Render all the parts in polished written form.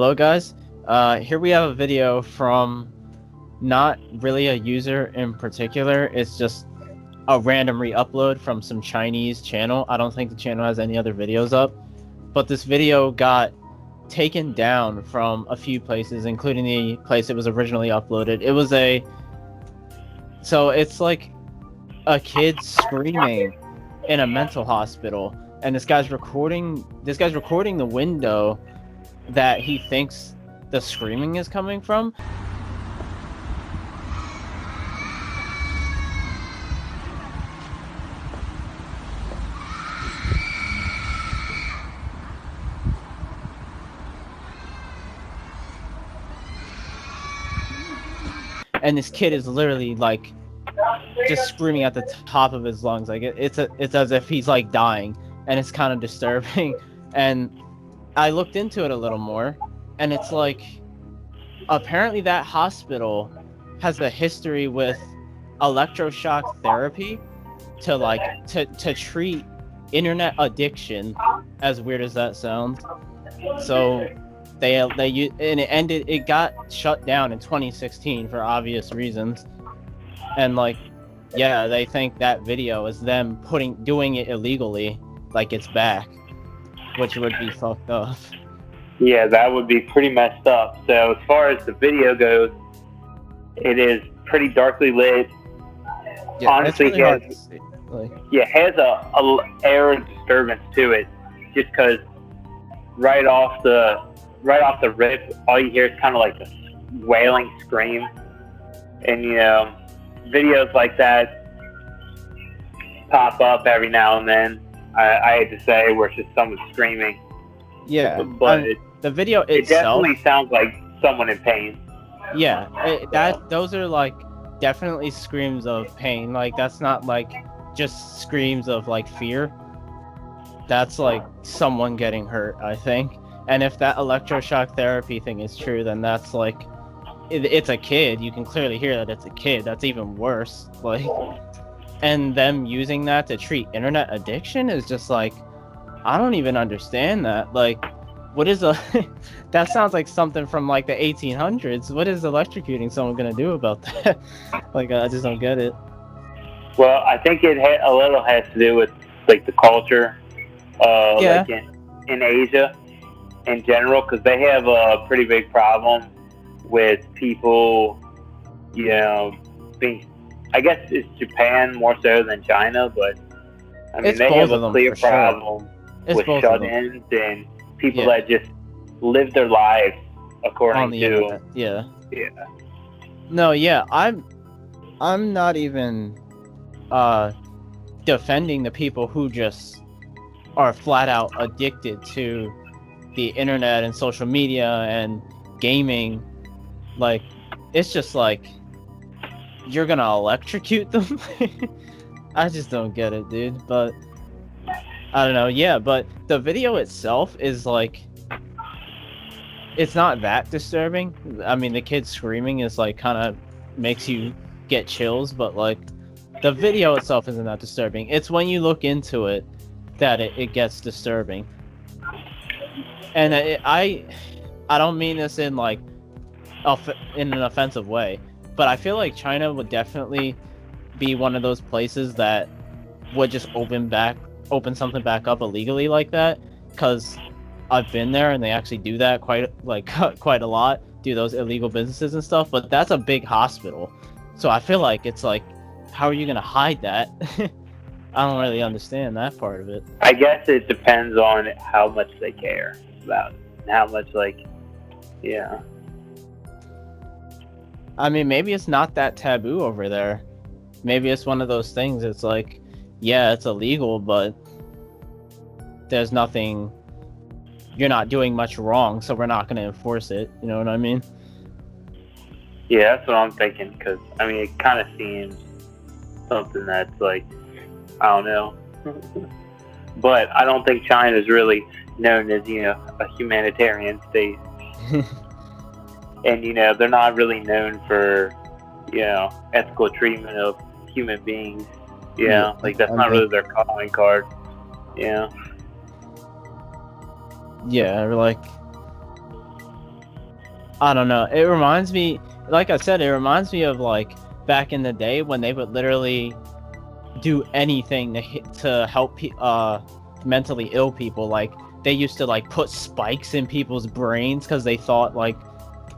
Hello guys, here we have a video from not really a user in particular, it's just a random re-upload from some Chinese channel. I don't think the channel has any other videos up, but this video got taken down from a few places, including the place it was originally uploaded. It's like a kid screaming in a mental hospital, and this guy's recording the window that he thinks the screaming is coming from. And this kid is literally like just screaming at the top of his lungs, like it's as if he's like dying, and it's kind of disturbing. And I looked into it a little more, and it's like apparently that hospital has a history with electroshock therapy to treat internet addiction, as weird as that sounds. So it got shut down in 2016 for obvious reasons. And like, yeah, they think that video is them doing it illegally, like it's back, which would be fucked up. Yeah, that would be pretty messed up. So as far as the video goes, it is pretty darkly lit. Yeah, honestly, it's really hard to see. It has a air of disturbance to it, just because right off the rip, all you hear is kind of like a wailing scream, and videos like that pop up every now and then. I hate to say, where it's just someone screaming. Yeah, but the video itself, it definitely sounds like someone in pain. Yeah, those are like definitely screams of pain. Like that's not like just screams of like fear. That's like someone getting hurt, I think. And if that electroshock therapy thing is true, then that's like it's a kid. You can clearly hear that it's a kid. That's even worse. Like, and them using that to treat internet addiction is just like, I don't even understand that. Like, what is that sounds like something from like the 1800s. What is electrocuting someone gonna do about that? Like, I just don't get it. Well, I think it a little has to do with like the culture, like in Asia in general, because they have a pretty big problem with people, being. I guess it's Japan more so than China, but I mean they have a clear problem with shut-ins and people that just live their lives according on the to internet. Yeah. No, yeah, I'm not even defending the people who just are flat out addicted to the internet and social media and gaming. Like, it's just like you're gonna electrocute them. I just don't get it, dude. But I don't know. Yeah, but the video itself is like, it's not that disturbing. I mean, the kid screaming is like kind of makes you get chills, but like the video itself isn't that disturbing. It's when you look into it that it gets disturbing. And I don't mean this in like in an offensive way, but I feel like China would definitely be one of those places that would just open something back up illegally like that, because I've been there and they actually do that quite a lot, do those illegal businesses and stuff. But that's a big hospital, so I feel like it's like, how are you gonna hide that? I don't really understand that part of it. I guess it depends on how much they care about it, how much I mean, maybe it's not that taboo over there. Maybe it's one of those things. It's like, yeah, it's illegal, but there's nothing. You're not doing much wrong, so we're not going to enforce it. You know what I mean? Yeah, that's what I'm thinking. Because I mean, it kind of seems something that's like, I don't know, but I don't think China is really known as a humanitarian state, and they're not really known for ethical treatment of human beings. Like that's not really their calling card. Yeah, like I don't know. It reminds me, like I said, it reminds me of like back in the day when they would literally do anything to help mentally ill people. Like they used to like put spikes in people's brains because they thought like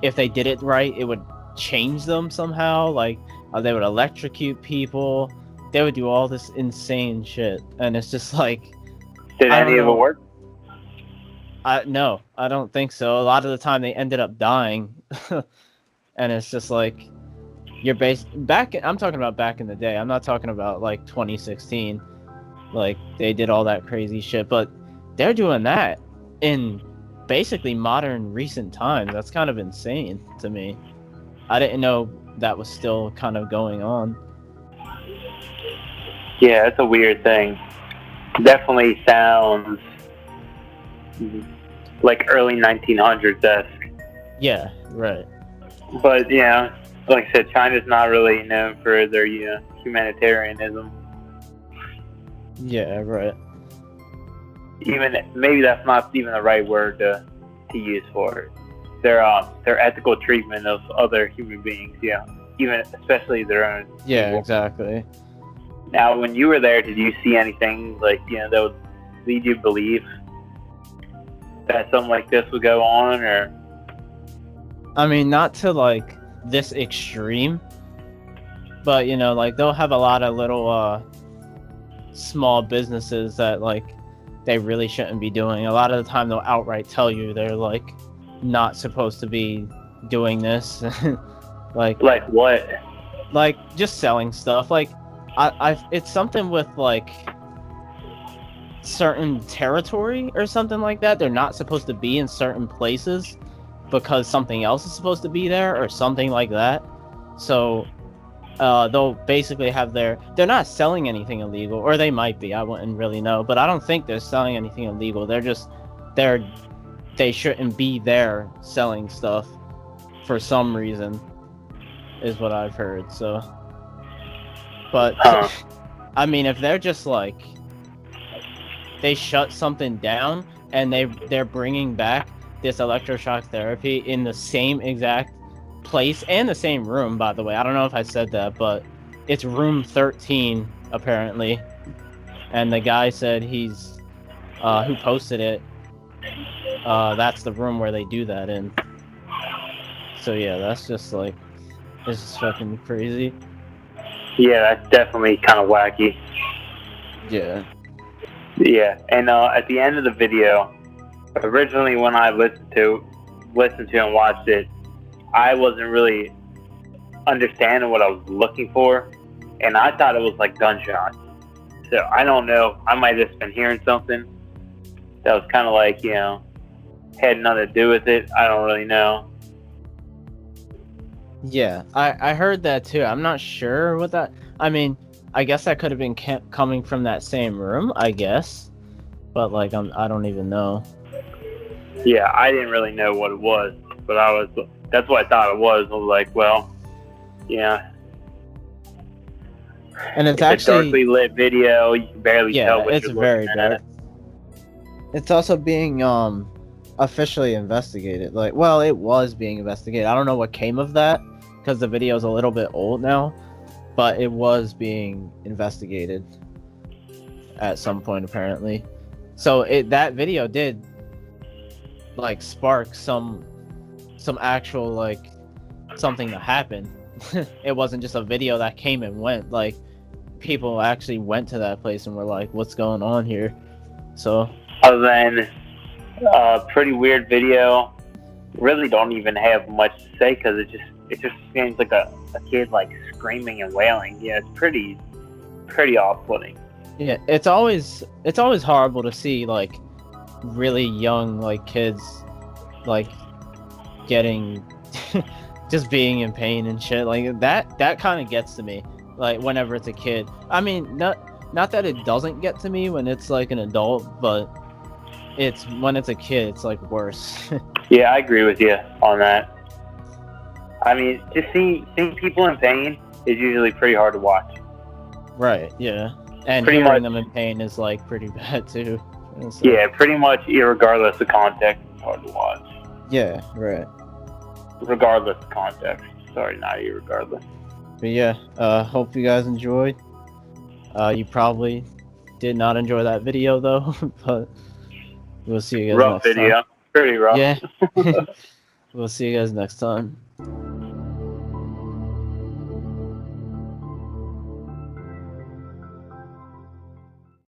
if they did it right, it would change them somehow. Like they would electrocute people. They would do all this insane shit, and it's just like, Did I don't any of it know. work? No, I don't think so. A lot of the time they ended up dying, and it's just like you're back. I'm talking about back in the day. I'm not talking about like 2016. Like they did all that crazy shit, but they're doing that in basically modern recent times. That's kind of insane to me. I didn't know that was still kind of going on. Yeah, it's a weird thing. Definitely sounds like early 1900s esque. Yeah, right. But yeah, like I said, China's not really known for their humanitarianism. Yeah, right. Even maybe that's not even the right word to use for it. Their ethical treatment of other human beings, yeah, even especially their own. Yeah, people. exactly. Now, when you were there, did you see anything like that would lead you to believe that something like this would go on, or? I mean, not to like this extreme, but like they'll have a lot of little small businesses that like they really shouldn't be doing. A lot of the time they'll outright tell you they're like not supposed to be doing this. like what? Like just selling stuff. Like it's something with like certain territory or something like that. They're not supposed to be in certain places because something else is supposed to be there or something like that. So they'll basically have they're not selling anything illegal, or they might be, I wouldn't really know, but I don't think they're selling anything illegal. They shouldn't be there selling stuff for some reason, is what I've heard. So but I mean, if they're just like they shut something down and they're bringing back this electroshock therapy in the same exact place and the same room, by the way. I don't know if I said that, but it's room 13 apparently, and the guy said he's who posted it, that's the room where they do that in. So yeah, that's just like, it's just fucking crazy. Yeah, that's definitely kind of wacky. Yeah. Yeah, and at the end of the video, originally when I listened to and watched it, I wasn't really understanding what I was looking for, and I thought it was like gunshots. So I don't know. I might have just been hearing something that was kind of like had nothing to do with it. I don't really know. Yeah, I heard that too. I'm not sure what that. I mean, I guess that could have been coming from that same room, I guess. But like, I don't even know. Yeah, I didn't really know what it was, but that's what I thought it was. I was like, well, yeah. And it's actually a darkly lit video. You can barely tell what it's you're very looking dark. at. It's also being officially investigated. Like, well, it was being investigated. I don't know what came of that because the video is a little bit old now, but it was being investigated at some point apparently. So that video did like spark some actual like something to happen. It wasn't just a video that came and went. Like people actually went to that place and were like, what's going on here? So other than a pretty weird video, really don't even have much to say because it just seems like a kid like screaming and wailing. Yeah, it's pretty off-putting. Yeah, it's always horrible to see like really young like kids like getting just being in pain and shit like that kind of gets to me, like whenever it's a kid. I mean, not that it doesn't get to me when it's like an adult, but it's when it's a kid, it's like worse. Yeah, I agree with you on that. I mean, just seeing people in pain is usually pretty hard to watch. Right, yeah. And pretty hearing much, them in pain is like pretty bad too. So, yeah, pretty much regardless of context, it's hard to watch. Yeah, right. regardless of context. Sorry, not you. Regardless. But yeah, hope you guys enjoyed. You probably did not enjoy that video though, but we'll see you guys Rough next time. video. Pretty rough. Yeah. We'll see you guys next time.